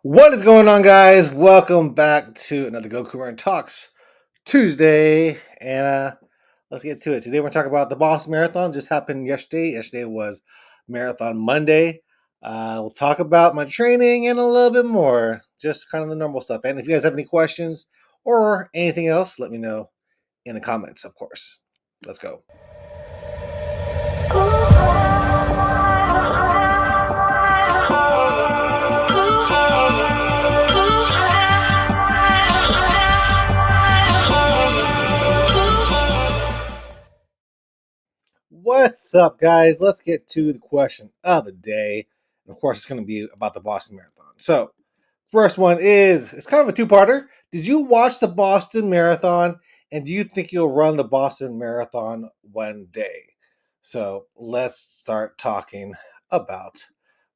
What is going on, guys? Welcome back to another Goku Run Talks Tuesday, and let's get to it. Today, we're going to talk about the Boston Marathon. Just happened yesterday. Yesterday was Marathon Monday. We'll talk about my training and a little bit more, just kind of the normal stuff. And if you guys have any questions or anything else, let me know in the comments. Of course, let's go. What's up, guys? Let's get to the question of the day. And of course, it's going to be about the Boston Marathon. So, first one is it's kind of a two-parter. Did you watch the Boston Marathon, and do you think you'll run the Boston Marathon one day? So, let's start talking about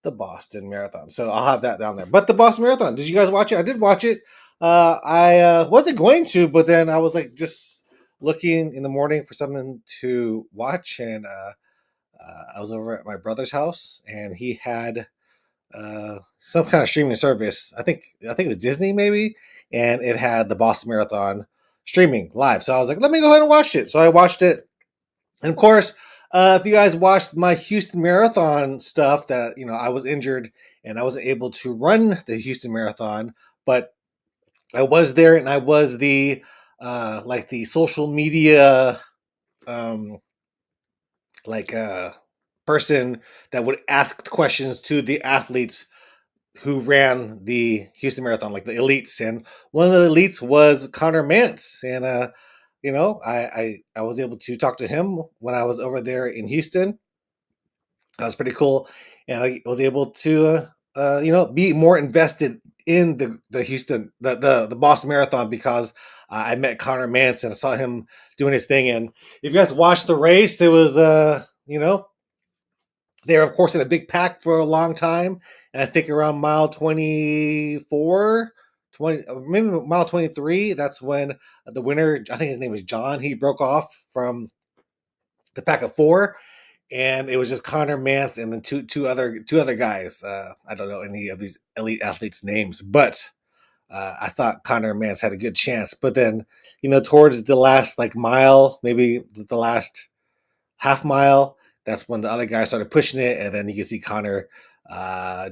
the Boston Marathon. So, I'll have that down there. But the Boston Marathon, did you guys watch it? I did watch it. I wasn't going to, but then I was like just looking in the morning for something to watch, and I was over at my brother's house, and he had some kind of streaming service. I think it was Disney maybe, and it had the Boston Marathon streaming live. So I was like, let me go ahead and watch it. So I watched it, and of course, if you guys watched my Houston Marathon stuff, that I was injured and I wasn't able to run the Houston Marathon, but I was there, and I was the like the social media um, like person that would ask questions to the athletes who ran the Houston Marathon, like the elites. And one of the elites was Connor Mance, and I was able to talk to him when I was over there in Houston. That was pretty cool, and I was able to be more invested in the Houston the Boston Marathon because I met Connor Mance and I saw him doing his thing. And if you guys watched the race, it was they were, of course, in a big pack for a long time. And I think around mile 24, 20, maybe mile 23, that's when the winner, I think his name was John, he broke off from the pack of four. And it was just Connor Mance and then two other guys. I don't know any of these elite athletes' names, but I thought Connor Mance had a good chance. But then, towards the last like mile, maybe the last half mile, that's when the other guy started pushing it, and then you can see Connor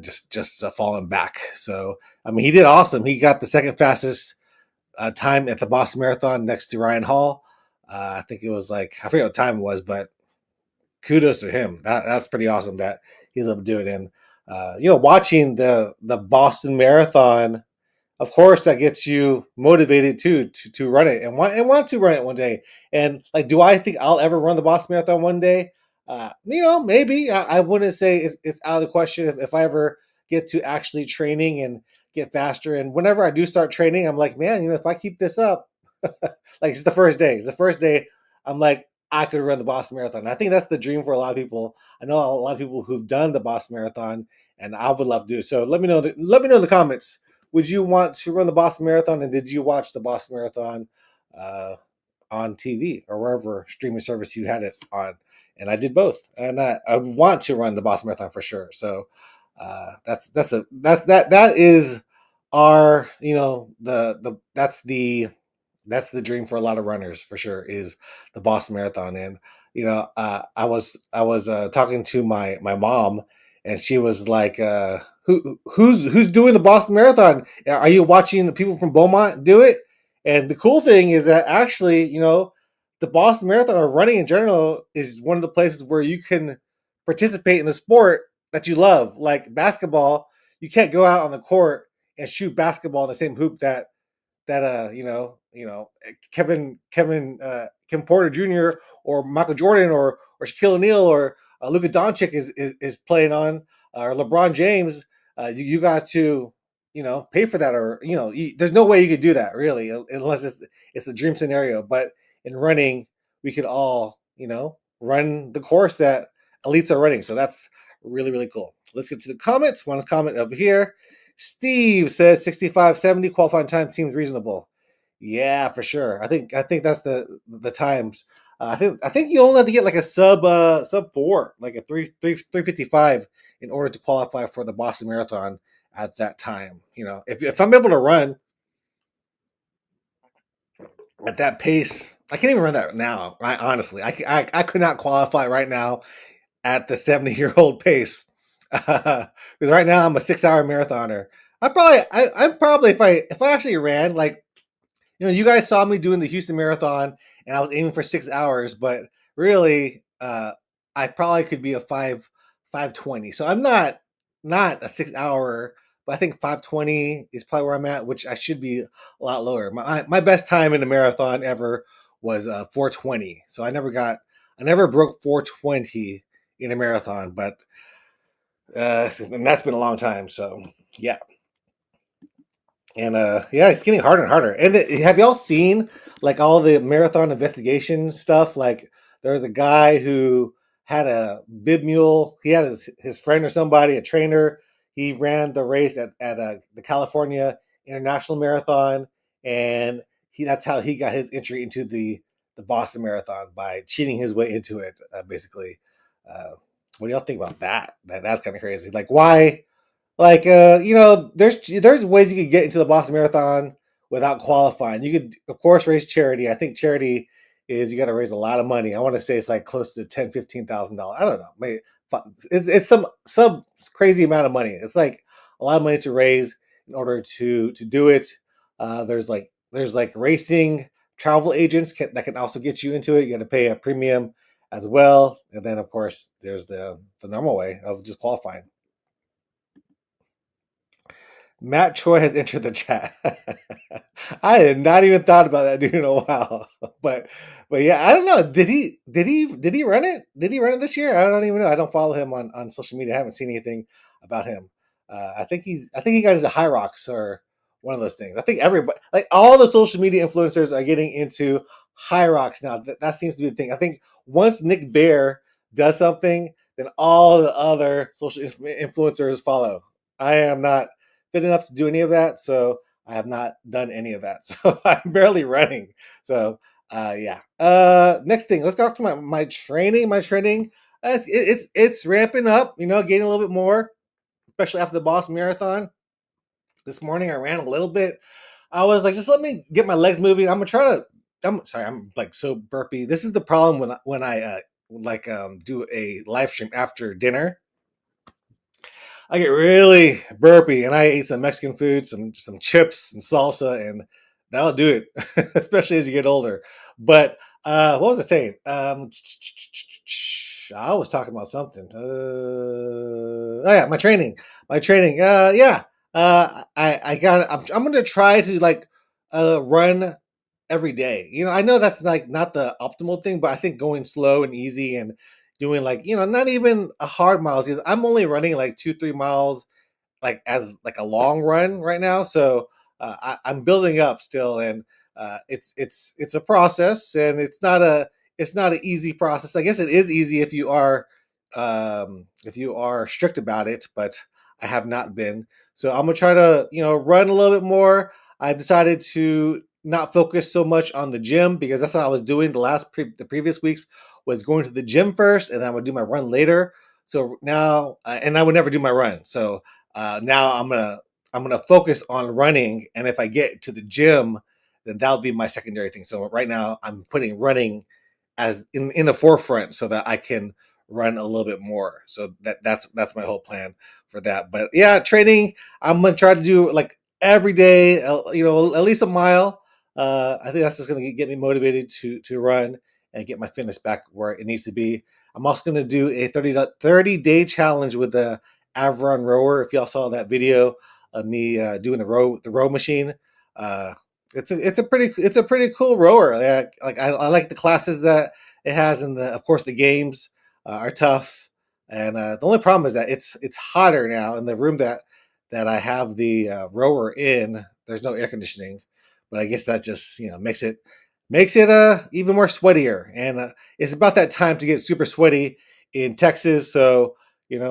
just falling back. So I mean, he did awesome. He got the second fastest time at the Boston Marathon next to Ryan Hall. I think it was like, I forget what time it was, but kudos to him. That's pretty awesome that he's able to do it. And watching the Boston Marathon, of course, that gets you motivated too to run it and want to run it one day. And like, do I think I'll ever run the Boston Marathon one day? Maybe. I wouldn't say it's out of the question if I ever get to actually training and get faster. And whenever I do start training, I'm like, man, if I keep this up, like it's the first day. It's the first day. I'm like, I could run the Boston Marathon. And I think that's the dream for a lot of people. I know a lot of people who've done the Boston Marathon, and I would love to do it. So let me know. Let me know in the comments. Would you want to run the Boston Marathon, and did you watch the Boston Marathon uh, on TV or wherever streaming service you had it on? And I did both, and I want to run the Boston Marathon for sure. So that is our that's the dream for a lot of runners for sure, is the Boston Marathon. And I was talking to my mom, and she was like, who's doing the Boston Marathon? Are you watching the people from Beaumont do it? And the cool thing is that actually, the Boston Marathon, or running in general, is one of the places where you can participate in the sport that you love, like basketball. You can't go out on the court and shoot basketball in the same hoop that Kevin Porter Jr. or Michael Jordan or Shaquille O'Neal or Luka Doncic is playing on, or LeBron James. You got to pay for that, or there's no way you could do that really, unless it's a dream scenario. But in running, we could all run the course that elites are running. So that's really, really cool. Let's get to the comments. One comment over here. Steve says 65:70 qualifying time seems reasonable. Yeah, for sure. I think that's the times. I think you only have to get like a sub 4, like a 3:55 in order to qualify for the Boston Marathon. at that time. If I'm able to run at that pace, I can't even run that now. Honestly, I could not qualify right now at the 70-year-old pace because right now I'm a 6 hour marathoner. I'm probably if I actually ran like you guys saw me doing the Houston Marathon, and I was aiming for 6 hours, but really, I probably could be a 5:20. So I'm not a 6 hour, but I think 5:20 is probably where I'm at, which I should be a lot lower. My best time in a marathon ever was 4:20. So I never broke 4:20 in a marathon, but and that's been a long time. So yeah. And yeah, it's getting harder and harder. And have y'all seen like all the marathon investigation stuff? Like there was a guy who had a bib mule. He had his friend or somebody, a trainer. He ran the race at the California International Marathon, and that's how he got his entry into the Boston Marathon by cheating his way into it. Basically, uh, what do y'all think about that? That's kind of crazy. Like why? Like there's ways you could get into the Boston Marathon without qualifying. You could of course raise charity. I think charity is you got to raise a lot of money. I want to say it's like close to $10,000-15,000. I don't know. Maybe it's some crazy amount of money. It's like a lot of money to raise in order to do it. There's like racing travel agents that can also get you into it. You got to pay a premium as well, and then of course there's the normal way of just qualifying. Matt Troy has entered the chat. I had not even thought about that dude in a while, but yeah, I don't know. Did he run it? Did he run it this year? I don't even know. I don't follow him on social media. I haven't seen anything about him. I think he got into High Rocks or one of those things. I think everybody, like all the social media influencers, are getting into High Rocks now. That seems to be the thing. I think once Nick Bear does something, then all the other social influencers follow. I am not fit enough to do any of that, so I have not done any of that. So I'm barely running. So yeah. Next thing, let's go off to my training. My training, it's ramping up. Getting a little bit more, especially after the Boston Marathon. This morning I ran a little bit. I was like, just let me get my legs moving. I'm gonna try to. I'm sorry, I'm like so burpy. This is the problem when I do a live stream after dinner. I get really burpy, and I ate some Mexican food, some chips and salsa, and that'll do it, especially as you get older. But what was I saying? I was talking about something. Oh yeah, my training. Yeah, I got. I'm going to try to like run every day. I know that's like not the optimal thing, but I think going slow and easy and doing like not even a hard miles because I'm only running like 2-3 miles like as like a long run right now. So I'm building up still, and it's a process, and it's not an easy process. I guess it is easy if you are strict about it, but I have not been. So I'm gonna try to run a little bit more. I've decided to not focus so much on the gym because that's what I was doing the previous weeks was going to the gym first, and then I would do my run later. So now, and I would never do my run. So now I'm gonna focus on running, and if I get to the gym, then that'll be my secondary thing. So right now I'm putting running as in the forefront so that I can run a little bit more. So that's my whole plan for that. But yeah, training I'm gonna try to do like every day, at least a mile. I think that's just gonna get me motivated to run and get my fitness back where it needs to be. I'm also gonna do a 30-day challenge with the Avron rower. If y'all saw that video of me doing the row machine, uh, it's a pretty cool rower. I like the classes that it has, and of course the games are tough. And the only problem is that it's hotter now in the room that I have the rower in. There's no air conditioning, but I guess that just makes it even more sweatier. And it's about that time to get super sweaty in Texas. So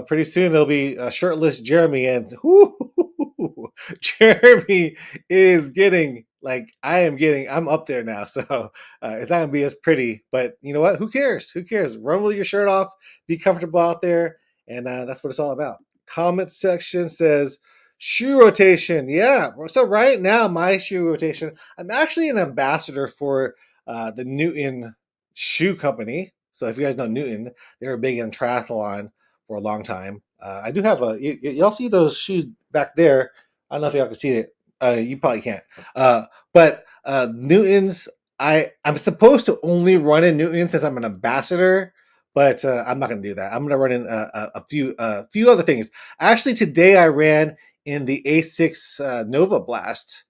pretty soon it'll be shirtless Jeremy, and whoo, Jeremy is getting like I'm up there now. So it's not gonna be as pretty, but you know what? Who cares? Who cares? Run with your shirt off, be comfortable out there, and that's what it's all about. Comment section says Shoe rotation, yeah. So right now, my shoe rotation, I'm actually an ambassador for the Newton Shoe Company. So if you guys know Newton, they were big in triathlon for a long time. I do have y'all see those shoes back there. I don't know if y'all can see it. You probably can't. But Newton's, I'm supposed to only run in Newton since I'm an ambassador, but I'm not going to do that. I'm going to run in a few other things. Actually, today I ran in the A6 Nova Blast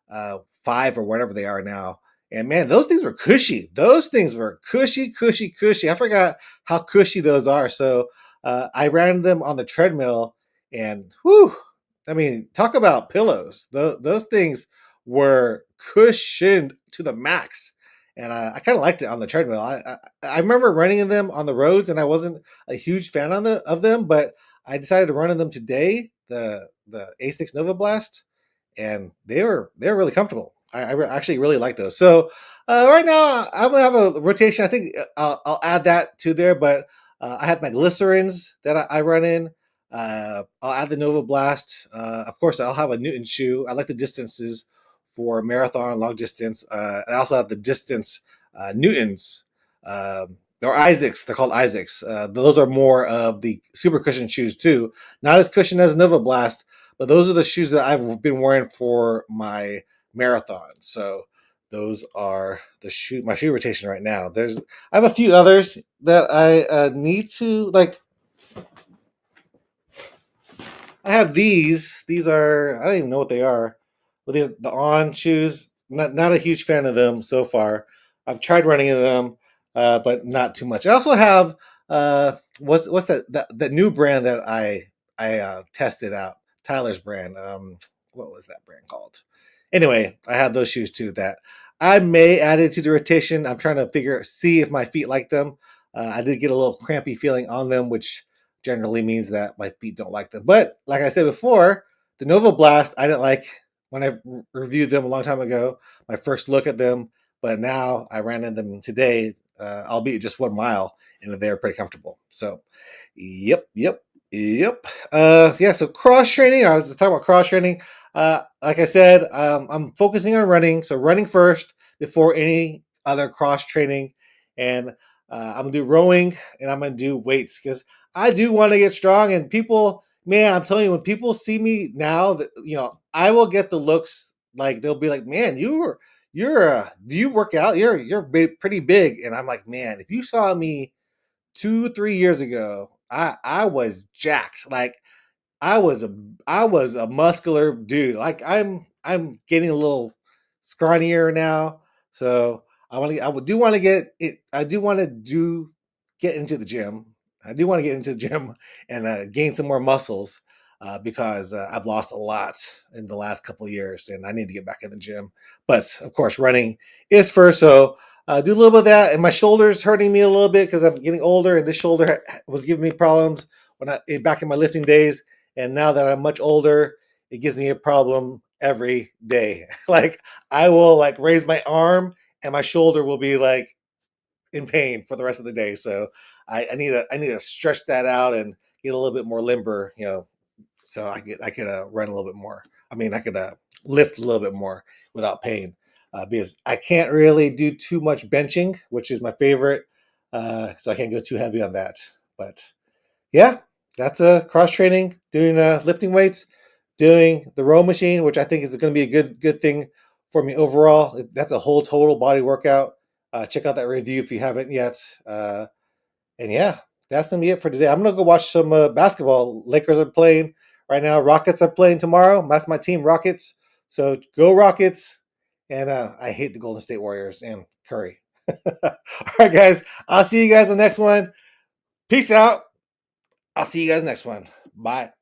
5 or whatever they are now. And man, those things were cushy. Those things were cushy, cushy, cushy. I forgot how cushy those are. So I ran them on the treadmill, and whew, I mean, talk about pillows. Those things were cushioned to the max. And I kind of liked it on the treadmill. I remember running in them on the roads, and I wasn't a huge fan of them, but I decided to run in them today, the A6 Nova Blast, and they're really comfortable. Actually really like those. So right now I'm gonna have a rotation. I think I'll add that to there, but I have my glycerins that I run in. I'll add the Nova Blast. Of course, I'll have a Newton shoe. I like the distances for marathon, long distance. I also have the distance Newtons. Or Isaacs, they're called Isaacs. Those are more of the super cushion shoes too. Not as cushioned as Nova Blast, but those are the shoes that I've been wearing for my marathon. So those are my shoe rotation right now. I have a few others that I need to like. I have these. These are I don't even know what they are. But these the On shoes. Not a huge fan of them so far. I've tried running in them, but not too much. I also have what's that new brand that I tested out, Tyler's brand. What was that brand called? Anyway, I have those shoes too that I may add it to the rotation. I'm trying to see if my feet like them. I did get a little crampy feeling on them, which generally means that my feet don't like them. But like I said before, the Nova Blast I didn't like when I reviewed them a long time ago. My first look at them, but now I ran in them today, albeit just 1 mile, and they're pretty comfortable. So, yep. Yeah. So cross training. I was talking about cross training. Like I said, I'm focusing on running. So running first before any other cross training, and I'm gonna do rowing and I'm gonna do weights because I do want to get strong. And people, man, I'm telling you, when people see me now, that I will get the looks like they'll be like, "Man, do you work out? You're pretty big." And I'm like, "Man, if you saw me 2 3 years ago, I was jacked. Like I was a muscular dude. Like I'm getting a little scrawnier now. So do want to get it. I do want to get into the gym. I do want to get into the gym and gain some more muscles because I've lost a lot in the last couple of years, and I need to get back in the gym. But of course, running is first. So do a little bit of that, and my shoulder's hurting me a little bit because I'm getting older, and this shoulder was giving me problems back in my lifting days, and now that I'm much older, it gives me a problem every day. Like I will like raise my arm, and my shoulder will be like in pain for the rest of the day. So I need to stretch that out and get a little bit more limber, so I could run a little bit more. I mean, I could lift a little bit more without pain because I can't really do too much benching, which is my favorite. So I can't go too heavy on that. But yeah, that's a cross training, doing lifting weights, doing the row machine, which I think is going to be a good thing for me overall. That's a whole total body workout. Check out that review if you haven't yet. And yeah, that's gonna be it for today. I'm gonna go watch some basketball. Lakers are playing right now. Rockets are playing tomorrow. That's my team, Rockets. So go Rockets! And I hate the Golden State Warriors and Curry. All right, guys. I'll see you guys in the next one. Peace out. I'll see you guys next one. Bye.